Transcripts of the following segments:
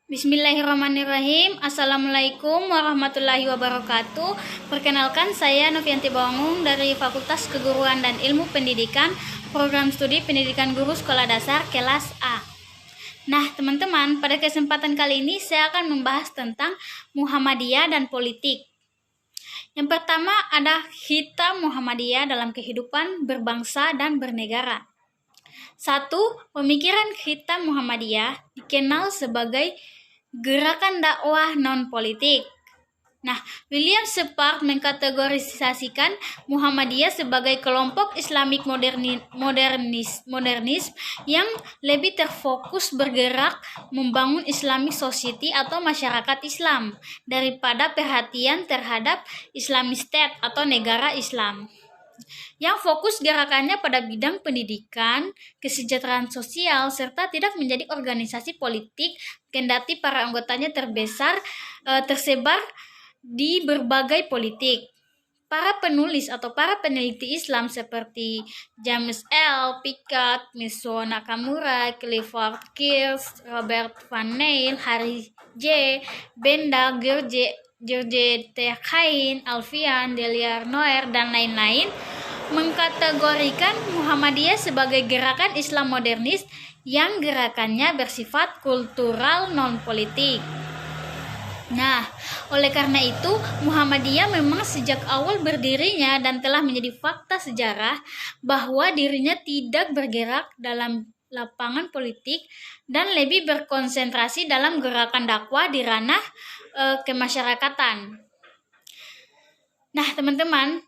Bismillahirrahmanirrahim. Assalamualaikum warahmatullahi wabarakatuh. Perkenalkan, saya Novianti Bangung dari Fakultas Keguruan dan Ilmu Pendidikan, Program Studi Pendidikan Guru Sekolah Dasar kelas A. Nah, teman-teman, pada kesempatan kali ini saya akan membahas tentang Muhammadiyah dan politik. Yang pertama ada Hita Muhammadiyah dalam kehidupan berbangsa dan bernegara. 1. Pemikiran Hita Muhammadiyah dikenal sebagai gerakan dakwah non-politik. Nah, William Shepard mengkategorisasikan Muhammadiyah sebagai kelompok Islamik modernis yang lebih terfokus bergerak membangun Islamic society atau masyarakat Islam daripada perhatian terhadap Islamic State atau negara Islam, yang fokus gerakannya pada bidang pendidikan, kesejahteraan sosial, serta tidak menjadi organisasi politik, kendati para anggotanya tersebar di berbagai politik. Para penulis atau para peneliti Islam seperti James L. Picard, Mizuo Nakamura, Clifford Geertz, Robert Van Neel, Harry J. Benda, George T. Cain, Alfian, Delia Noer, dan lain-lain mengkategorikan Muhammadiyah sebagai gerakan Islam modernis yang gerakannya bersifat kultural non-politik. Nah, oleh karena itu Muhammadiyah memang sejak awal berdirinya dan telah menjadi fakta sejarah bahwa dirinya tidak bergerak dalam lapangan politik dan lebih berkonsentrasi dalam gerakan dakwah di ranah kemasyarakatan. Nah, teman-teman,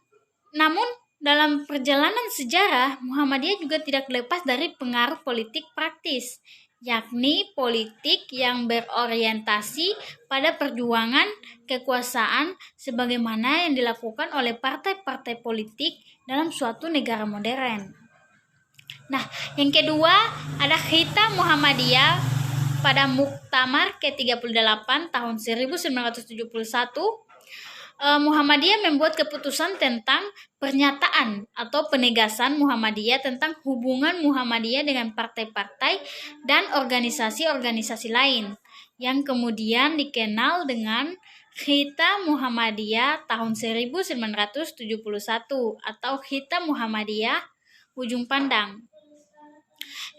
namun dalam perjalanan sejarah, Muhammadiyah juga tidak lepas dari pengaruh politik praktis, yakni politik yang berorientasi pada perjuangan kekuasaan sebagaimana yang dilakukan oleh partai-partai politik dalam suatu negara modern. Nah, yang kedua ada Hita Muhammadiyah pada Muktamar ke-38 tahun 1971. Muhammadiyah membuat keputusan tentang pernyataan atau penegasan Muhammadiyah tentang hubungan Muhammadiyah dengan partai-partai dan organisasi-organisasi lain, yang kemudian dikenal dengan Hita Muhammadiyah tahun 1971 atau Hita Muhammadiyah Ujung Pandang.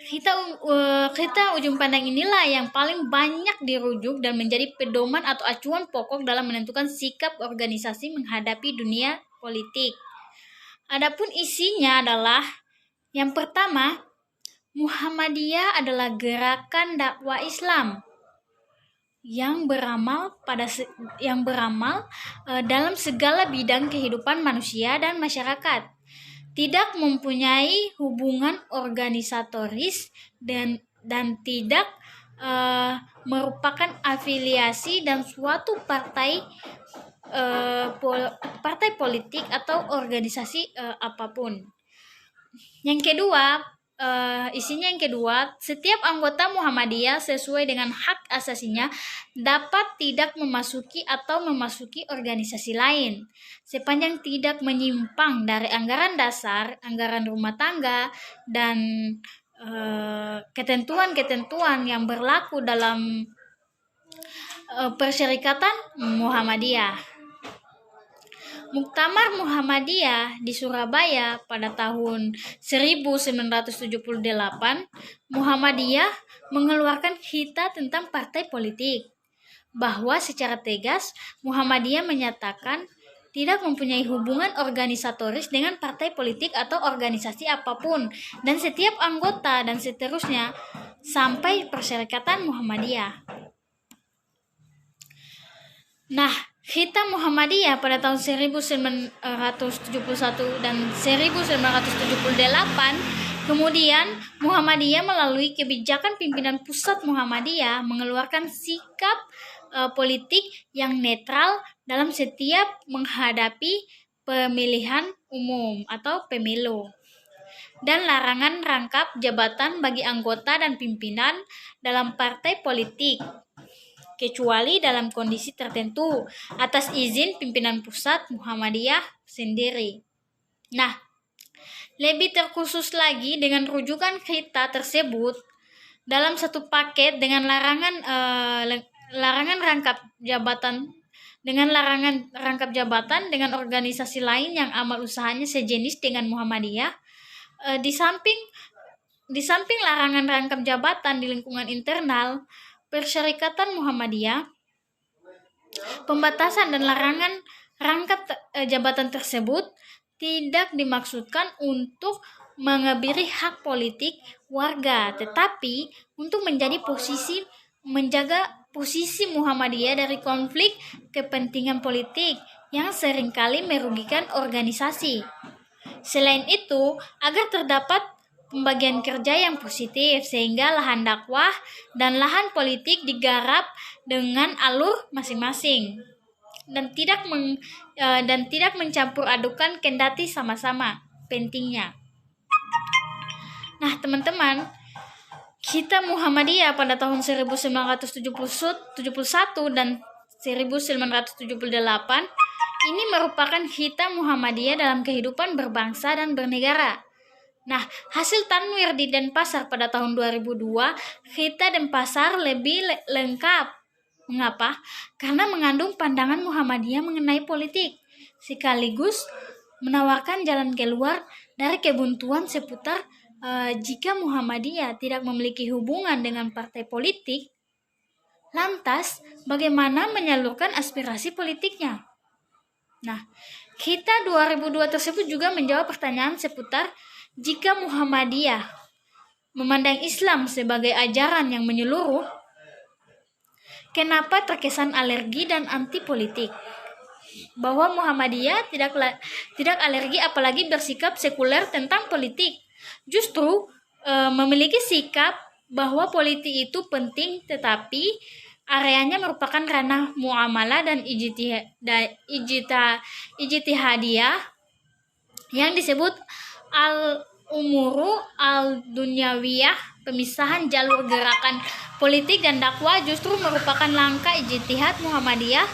Kita ujung pandang inilah yang paling banyak dirujuk dan menjadi pedoman atau acuan pokok dalam menentukan sikap organisasi menghadapi dunia politik. Adapun isinya adalah yang pertama, Muhammadiyah adalah gerakan dakwah Islam yang beramal dalam segala bidang kehidupan manusia dan masyarakat, tidak mempunyai hubungan organisatoris dan tidak merupakan afiliasi dan suatu partai politik atau organisasi apapun. Yang kedua, isinya yang kedua, setiap anggota Muhammadiyah sesuai dengan hak asasinya dapat tidak memasuki organisasi lain sepanjang tidak menyimpang dari anggaran dasar, anggaran rumah tangga, dan ketentuan-ketentuan yang berlaku dalam Persyarikatan Muhammadiyah. Muktamar Muhammadiyah di Surabaya pada tahun 1978, Muhammadiyah mengeluarkan hita tentang partai politik, bahwa secara tegas Muhammadiyah menyatakan tidak mempunyai hubungan organisatoris dengan partai politik atau organisasi apapun, dan setiap anggota dan seterusnya sampai Persyarikatan Muhammadiyah. Nah, Hita Muhammadiyah pada tahun 1971 dan 1978, kemudian Muhammadiyah melalui kebijakan pimpinan pusat Muhammadiyah mengeluarkan sikap politik yang netral dalam setiap menghadapi pemilihan umum atau pemilu, dan larangan rangkap jabatan bagi anggota dan pimpinan dalam partai politik, kecuali dalam kondisi tertentu atas izin pimpinan pusat Muhammadiyah sendiri. Nah, lebih terkhusus lagi dengan rujukan hita tersebut dalam satu paket dengan larangan rangkap jabatan dengan organisasi lain yang amal usahanya sejenis dengan Muhammadiyah. Di samping larangan rangkap jabatan di lingkungan internal Persyarikatan Muhammadiyah, pembatasan dan larangan rangkap jabatan tersebut tidak dimaksudkan untuk mengebiri hak politik warga, tetapi untuk menjaga posisi Muhammadiyah dari konflik kepentingan politik yang seringkali merugikan organisasi. Selain itu, agar terdapat pembagian kerja yang positif sehingga lahan dakwah dan lahan politik digarap dengan alur masing-masing dan tidak mencampur adukan kendati sama-sama pentingnya. Nah, teman-teman, kita Muhammadiyah pada tahun 1971 dan 1978 ini merupakan kita Muhammadiyah dalam kehidupan berbangsa dan bernegara. Nah, hasil tanwir di Denpasar pada tahun 2002, kita Denpasar lebih lengkap. Mengapa? Karena mengandung pandangan Muhammadiyah mengenai politik, sekaligus menawarkan jalan keluar dari kebuntuan seputar jika Muhammadiyah tidak memiliki hubungan dengan partai politik, lantas bagaimana menyalurkan aspirasi politiknya? Nah, kita 2002 tersebut juga menjawab pertanyaan seputar jika Muhammadiyah memandang Islam sebagai ajaran yang menyeluruh, kenapa terkesan alergi dan anti politik? Bahwa Muhammadiyah tidak alergi apalagi bersikap sekuler tentang politik. Justru memiliki sikap bahwa politik itu penting, tetapi areanya merupakan ranah muamalah dan ijtihadiyah yang disebut al-umuru al-dunyawiyah. Pemisahan jalur gerakan politik dan dakwah justru merupakan langkah ijtihad Muhammadiyah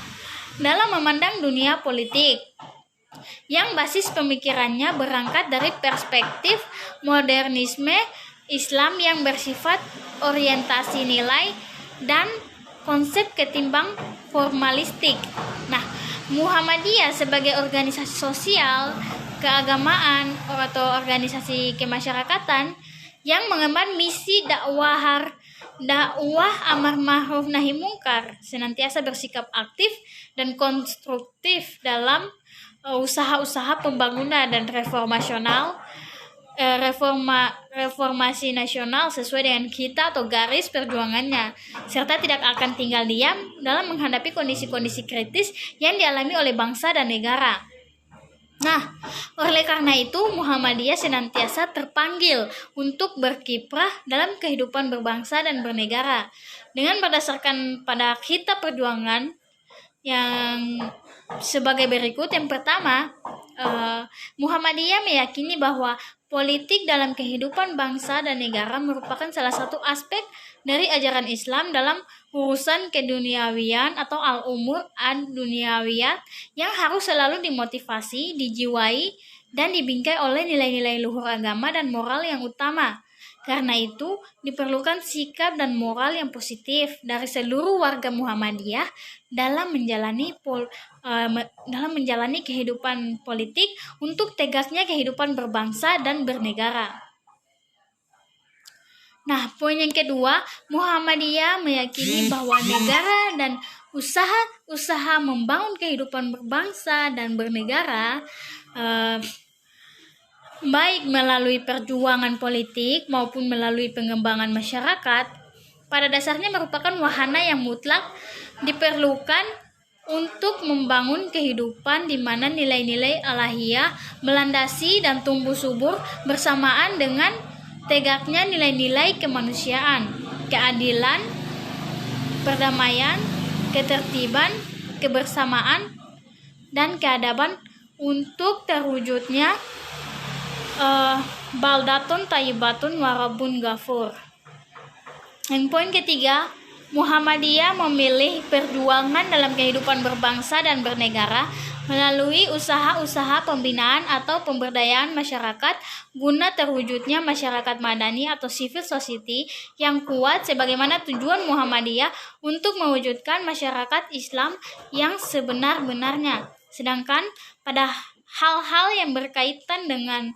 dalam memandang dunia politik, yang basis pemikirannya berangkat dari perspektif modernisme Islam yang bersifat orientasi nilai dan konsep ketimbang formalistik. Nah, Muhammadiyah sebagai organisasi sosial, keagamaan atau organisasi kemasyarakatan yang mengemban misi dakwah amar ma'ruf nahi mungkar, senantiasa bersikap aktif dan konstruktif dalam usaha-usaha pembangunan dan reformasi nasional sesuai dengan kita atau garis perjuangannya, serta tidak akan tinggal diam dalam menghadapi kondisi-kondisi kritis yang dialami oleh bangsa dan negara. Nah, oleh karena itu Muhammadiyah senantiasa terpanggil untuk berkiprah dalam kehidupan berbangsa dan bernegara dengan berdasarkan pada kitab perjuangan yang sebagai berikut. Yang pertama, Muhammadiyah meyakini bahwa politik dalam kehidupan bangsa dan negara merupakan salah satu aspek dari ajaran Islam dalam urusan keduniawian atau al-umur ad-dunyawiyat yang harus selalu dimotivasi, dijiwai, dan dibingkai oleh nilai-nilai luhur agama dan moral yang utama. Karena itu, diperlukan sikap dan moral yang positif dari seluruh warga Muhammadiyah dalam menjalani kehidupan politik untuk tegaknya kehidupan berbangsa dan bernegara. Nah, poin yang kedua, Muhammadiyah meyakini bahwa negara dan usaha membangun kehidupan berbangsa dan bernegara baik melalui perjuangan politik maupun melalui pengembangan masyarakat, pada dasarnya merupakan wahana yang mutlak diperlukan untuk membangun kehidupan di mana nilai-nilai alahiyah melandasi dan tumbuh subur bersamaan dengan tegaknya nilai-nilai kemanusiaan, keadilan, perdamaian, ketertiban, kebersamaan, dan keadaban untuk terwujudnya baldatun tayyibatun warabun ghafur. Yang poin ketiga, Muhammadiyah memilih perjuangan dalam kehidupan berbangsa dan bernegara melalui usaha-usaha pembinaan atau pemberdayaan masyarakat guna terwujudnya masyarakat madani atau civil society yang kuat sebagaimana tujuan Muhammadiyah untuk mewujudkan masyarakat Islam yang sebenar-benarnya. Sedangkan pada hal-hal yang berkaitan dengan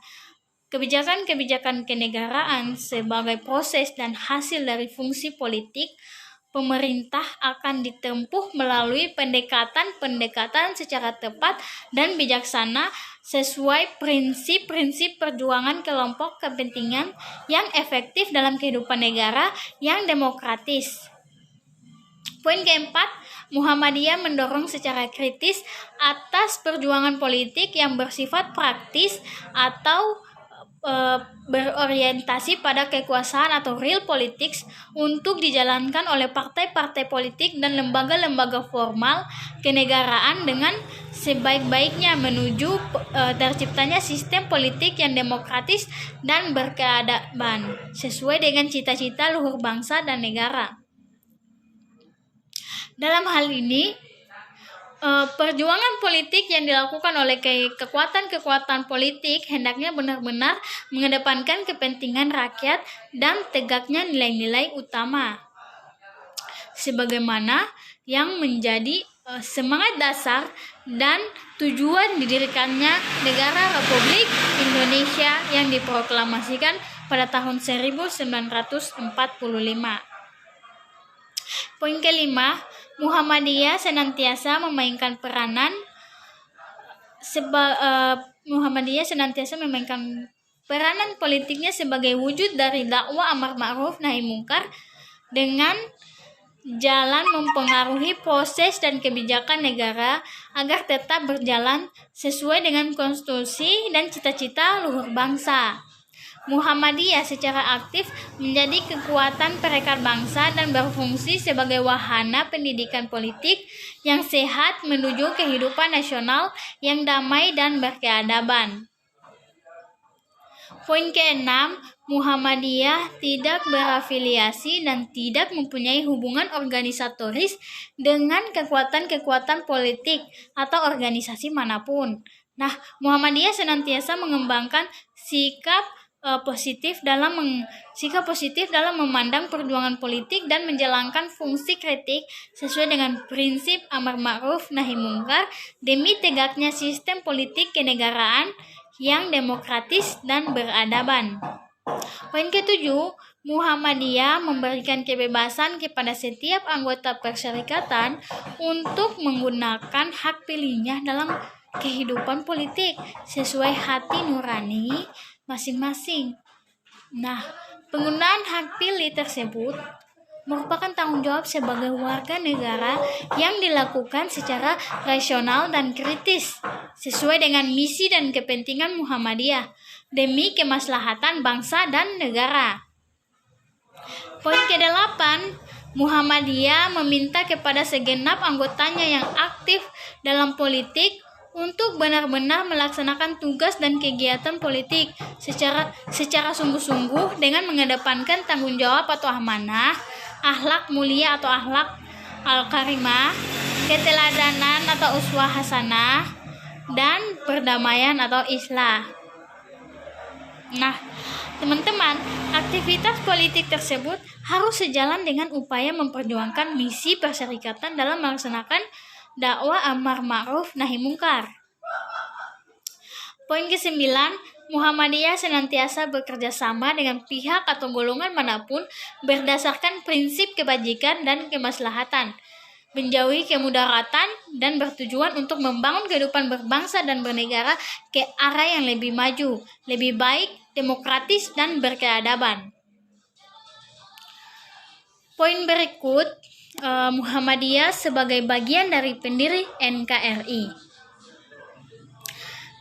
kebijakan-kebijakan kenegaraan sebagai proses dan hasil dari fungsi politik, pemerintah akan ditempuh melalui pendekatan-pendekatan secara tepat dan bijaksana sesuai prinsip-prinsip perjuangan kelompok kepentingan yang efektif dalam kehidupan negara yang demokratis. Poin keempat, Muhammadiyah mendorong secara kritis atas perjuangan politik yang bersifat praktis atau berorientasi pada kekuasaan atau real politics untuk dijalankan oleh partai-partai politik dan lembaga-lembaga formal kenegaraan dengan sebaik-baiknya menuju terciptanya sistem politik yang demokratis dan berkeadaban sesuai dengan cita-cita luhur bangsa dan negara. Dalam hal ini, perjuangan politik yang dilakukan oleh kekuatan-kekuatan politik hendaknya benar-benar mengedepankan kepentingan rakyat dan tegaknya nilai-nilai utama sebagaimana yang menjadi semangat dasar dan tujuan didirikannya negara Republik Indonesia yang diproklamasikan pada tahun 1945. Poin kelima, Muhammadiyah senantiasa memainkan peranan politiknya sebagai wujud dari dakwah amar ma'ruf nahi mungkar dengan jalan mempengaruhi proses dan kebijakan negara agar tetap berjalan sesuai dengan konstitusi dan cita-cita luhur bangsa. Muhammadiyah secara aktif menjadi kekuatan perekat bangsa dan berfungsi sebagai wahana pendidikan politik yang sehat menuju kehidupan nasional yang damai dan berkeadaban. Poin keenam, Muhammadiyah tidak berafiliasi dan tidak mempunyai hubungan organisatoris dengan kekuatan-kekuatan politik atau organisasi manapun. Muhammadiyah senantiasa mengembangkan sikap positif dalam memandang perjuangan politik dan menjalankan fungsi kritik sesuai dengan prinsip amar ma'ruf nahi mungkar demi tegaknya sistem politik kenegaraan yang demokratis dan beradaban. Poin ketujuh, Muhammadiyah memberikan kebebasan kepada setiap anggota perserikatan untuk menggunakan hak pilihnya dalam kehidupan politik sesuai hati nurani masing-masing. Penggunaan hak pilih tersebut merupakan tanggung jawab sebagai warga negara yang dilakukan secara rasional dan kritis sesuai dengan misi dan kepentingan Muhammadiyah demi kemaslahatan bangsa dan negara. Poin ke-8, Muhammadiyah meminta kepada segenap anggotanya yang aktif dalam politik untuk benar-benar melaksanakan tugas dan kegiatan politik secara sungguh-sungguh dengan mengedepankan tanggung jawab atau amanah, akhlak mulia atau akhlak al-karimah, keteladanan atau uswah hasanah, dan perdamaian atau islah. Teman-teman, aktivitas politik tersebut harus sejalan dengan upaya memperjuangkan misi perserikatan dalam melaksanakan dakwah amar ma'ruf nahi mungkar. Poin ke-9, Muhammadiyah senantiasa bekerja sama dengan pihak atau golongan manapun berdasarkan prinsip kebajikan dan kemaslahatan, menjauhi kemudaratan dan bertujuan untuk membangun kehidupan berbangsa dan bernegara ke arah yang lebih maju, lebih baik, demokratis, dan berkeadaban. Poin berikut, Muhammadiyah sebagai bagian dari pendiri NKRI.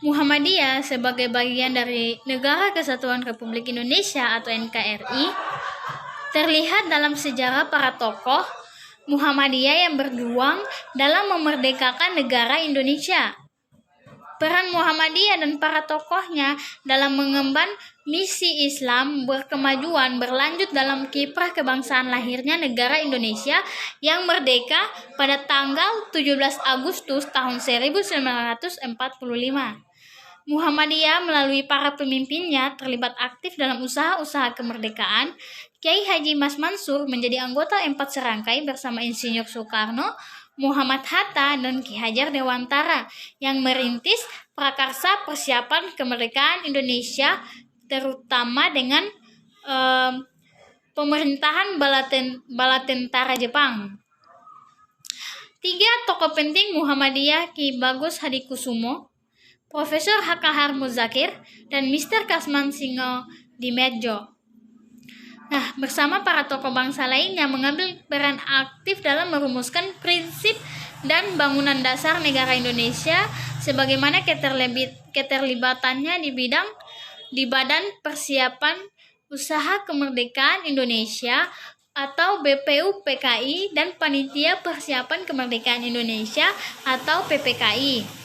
Muhammadiyah sebagai bagian dari Negara Kesatuan Republik Indonesia atau NKRI terlihat dalam sejarah para tokoh Muhammadiyah yang berjuang dalam memerdekakan negara Indonesia. Peran Muhammadiyah dan para tokohnya dalam mengemban misi Islam berkemajuan berlanjut dalam kiprah kebangsaan lahirnya negara Indonesia yang merdeka pada tanggal 17 Agustus tahun 1945. Muhammadiyah melalui para pemimpinnya terlibat aktif dalam usaha-usaha kemerdekaan. Kiai Haji Mas Mansur menjadi anggota 4 serangkai bersama Insinyur Soekarno, Muhammad Hatta, dan Ki Hajar Dewantara yang merintis prakarsa persiapan kemerdekaan Indonesia, terutama dengan pemerintahan bala tentara Jepang. 3 tokoh penting Muhammadiyah, Ki Bagus Hadikusumo, Profesor Hakahar Muzakir, dan Mr. Kasman Singo Dimedjo. Nah, bersama para tokoh bangsa lainnya mengambil peran aktif dalam merumuskan prinsip dan bangunan dasar negara Indonesia sebagaimana keterlibatannya di Badan Persiapan Usaha Kemerdekaan Indonesia atau BPUPKI dan Panitia Persiapan Kemerdekaan Indonesia atau PPKI.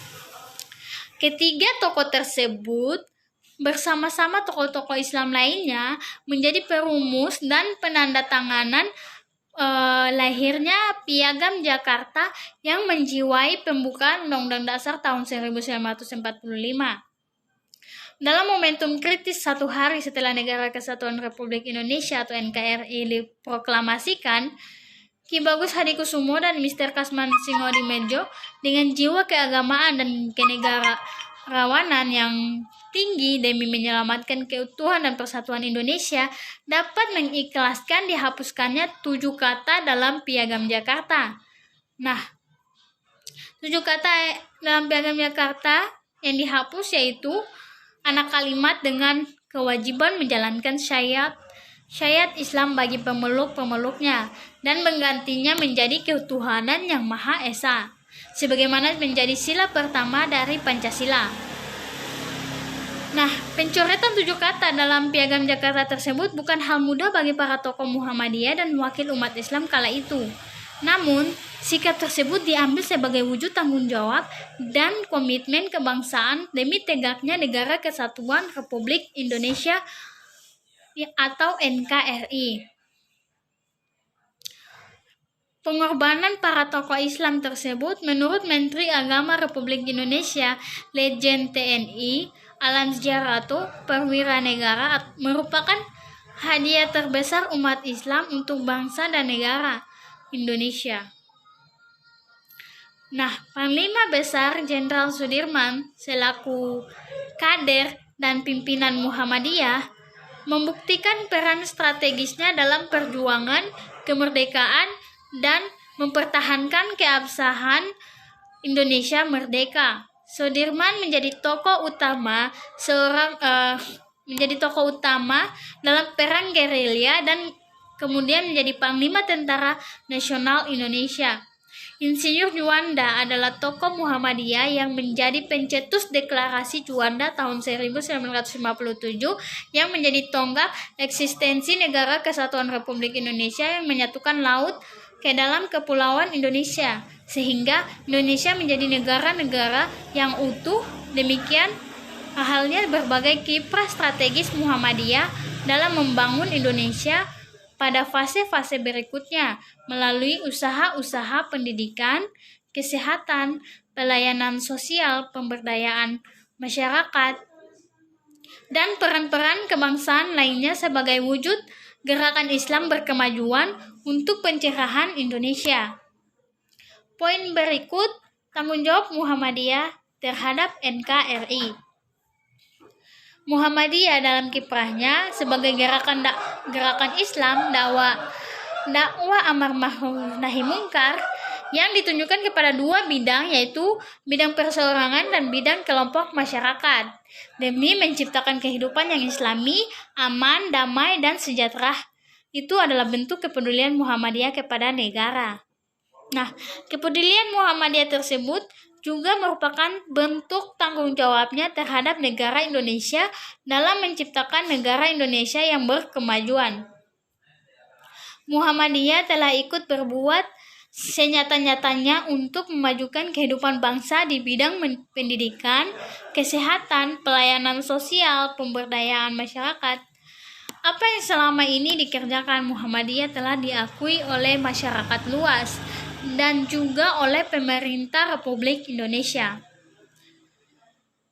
Ketiga tokoh tersebut bersama-sama tokoh-tokoh Islam lainnya menjadi perumus dan penandatanganan lahirnya Piagam Jakarta yang menjiwai pembukaan Undang-Undang Dasar tahun 1945. Dalam momentum kritis 1 hari setelah Negara Kesatuan Republik Indonesia atau NKRI diproklamasikan, Ki Bagus Hadikusumo dan Mr. Kasman Singo Dimedjo dengan jiwa keagamaan dan kenegarawanan yang tinggi demi menyelamatkan keutuhan dan persatuan Indonesia dapat mengikhlaskan dihapuskannya 7 kata dalam Piagam Jakarta. Nah, 7 kata dalam Piagam Jakarta yang dihapus yaitu anak kalimat dengan kewajiban menjalankan syariat Islam bagi pemeluk-pemeluknya dan menggantinya menjadi ketuhanan yang Maha Esa, sebagaimana menjadi sila pertama dari Pancasila. Nah, pencoretan 7 kata dalam Piagam Jakarta tersebut bukan hal mudah bagi para tokoh Muhammadiyah dan wakil umat Islam kala itu. Namun, sikap tersebut diambil sebagai wujud tanggung jawab dan komitmen kebangsaan demi tegaknya Negara Kesatuan Republik Indonesia atau NKRI. Pengorbanan para tokoh Islam tersebut menurut Menteri Agama Republik Indonesia, Legend TNI Alam Sejaratu Perwira Negara merupakan hadiah terbesar umat Islam untuk bangsa dan negara Indonesia. Nah, Panglima Besar Jenderal Sudirman selaku kader dan pimpinan Muhammadiyah membuktikan peran strategisnya dalam perjuangan kemerdekaan dan mempertahankan keabsahan Indonesia merdeka. Sudirman menjadi tokoh utama dalam perang gerilya dan kemudian menjadi Panglima Tentara Nasional Indonesia. Insinyur Juanda adalah tokoh Muhammadiyah yang menjadi pencetus Deklarasi Juanda tahun 1957 yang menjadi tonggak eksistensi Negara Kesatuan Republik Indonesia yang menyatukan laut ke dalam kepulauan Indonesia, sehingga Indonesia menjadi negara-negara yang utuh. Demikian halnya berbagai kiprah strategis Muhammadiyah dalam membangun Indonesia pada fase-fase berikutnya melalui usaha-usaha pendidikan, kesehatan, pelayanan sosial, pemberdayaan masyarakat, dan peran-peran kebangsaan lainnya sebagai wujud gerakan Islam berkemajuan untuk pencerahan Indonesia. Poin berikut, tanggung jawab Muhammadiyah terhadap NKRI. Muhammadiyah dalam kiprahnya sebagai gerakan Islam dakwah amar ma'ruf nahi mungkar yang ditunjukkan kepada 2 bidang, yaitu bidang perseorangan dan bidang kelompok masyarakat, demi menciptakan kehidupan yang islami, aman, damai, dan sejahtera. Itu adalah bentuk kepedulian Muhammadiyah kepada negara. Nah, kepedulian Muhammadiyah tersebut juga merupakan bentuk tanggung jawabnya terhadap negara Indonesia dalam menciptakan negara Indonesia yang berkemajuan. Muhammadiyah telah ikut berbuat senyata-nyatanya untuk memajukan kehidupan bangsa di bidang pendidikan, kesehatan, pelayanan sosial, pemberdayaan masyarakat. Apa yang selama ini dikerjakan Muhammadiyah telah diakui oleh masyarakat luas dan juga oleh pemerintah Republik Indonesia.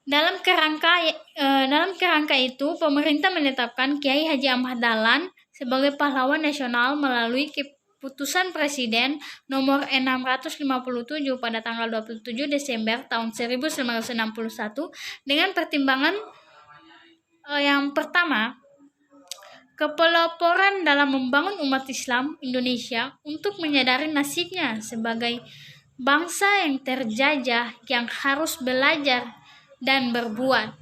Dalam kerangka itu, pemerintah menetapkan Kiai Haji Ahmad Dahlan sebagai pahlawan nasional melalui Keputusan Presiden nomor 657 pada tanggal 27 Desember tahun 1961 dengan pertimbangan yang pertama, kepeloporan dalam membangun umat Islam Indonesia untuk menyadari nasibnya sebagai bangsa yang terjajah yang harus belajar dan berbuat.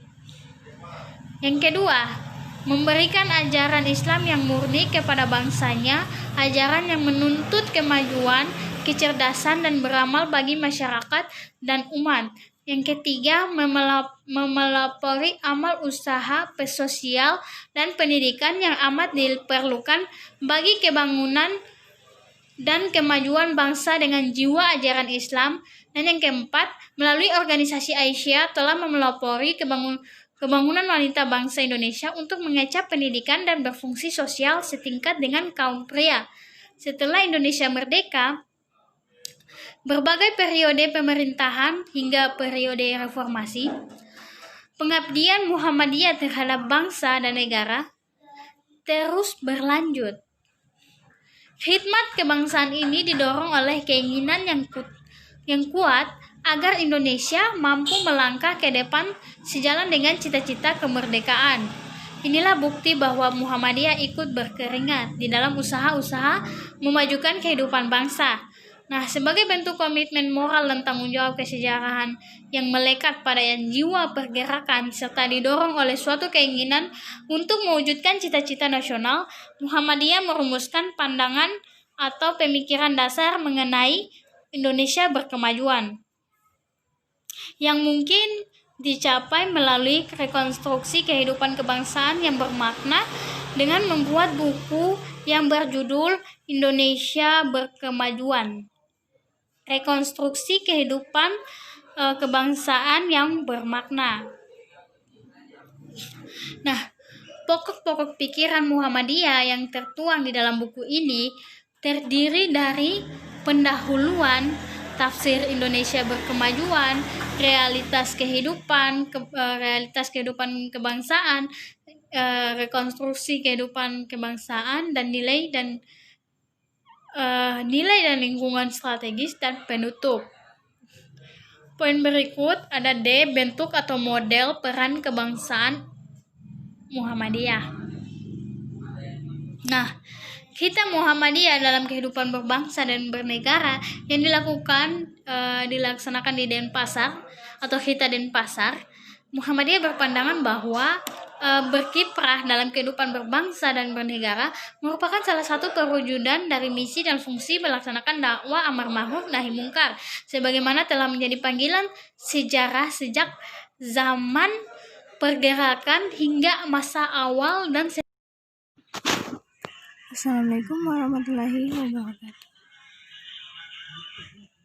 Yang kedua, memberikan ajaran Islam yang murni kepada bangsanya, ajaran yang menuntut kemajuan, kecerdasan, dan beramal bagi masyarakat dan umat. Yang ketiga, memelopori amal usaha sosial dan pendidikan yang amat diperlukan bagi kebangunan dan kemajuan bangsa dengan jiwa ajaran Islam. Dan yang keempat, melalui organisasi Aisyah telah memelopori kebangunan wanita bangsa Indonesia untuk mengecap pendidikan dan berfungsi sosial setingkat dengan kaum pria. Setelah Indonesia merdeka, berbagai periode pemerintahan hingga periode reformasi, pengabdian Muhammadiyah terhadap bangsa dan negara terus berlanjut. Khidmat kebangsaan ini didorong oleh keinginan yang kuat agar Indonesia mampu melangkah ke depan sejalan dengan cita-cita kemerdekaan. Inilah bukti bahwa Muhammadiyah ikut berkeringat di dalam usaha-usaha memajukan kehidupan bangsa. Nah, sebagai bentuk komitmen moral dan tanggung jawab kesejarahan yang melekat pada jiwa pergerakan serta didorong oleh suatu keinginan untuk mewujudkan cita-cita nasional, Muhammadiyah merumuskan pandangan atau pemikiran dasar mengenai Indonesia berkemajuan yang mungkin dicapai melalui rekonstruksi kehidupan kebangsaan yang bermakna dengan membuat buku yang berjudul Indonesia Berkemajuan. Rekonstruksi kehidupan kebangsaan yang bermakna. Nah, pokok-pokok pikiran Muhammadiyah yang tertuang di dalam buku ini terdiri dari pendahuluan, tafsir Indonesia Berkemajuan, realitas kehidupan kebangsaan, rekonstruksi kehidupan kebangsaan, dan nilai dan lingkungan strategis, dan penutup. Poin berikut ada D, bentuk atau model peran kebangsaan Muhammadiyah. Nah, kita Muhammadiyah dalam kehidupan berbangsa dan bernegara yang dilaksanakan di Denpasar atau kita Denpasar, Muhammadiyah berpandangan bahwa berkiprah dalam kehidupan berbangsa dan bernegara merupakan salah satu perwujudan dari misi dan fungsi melaksanakan dakwah amar ma'ruf nahi mungkar sebagaimana telah menjadi panggilan sejarah sejak zaman pergerakan hingga masa awal dan Assalamualaikum warahmatullahi wabarakatuh.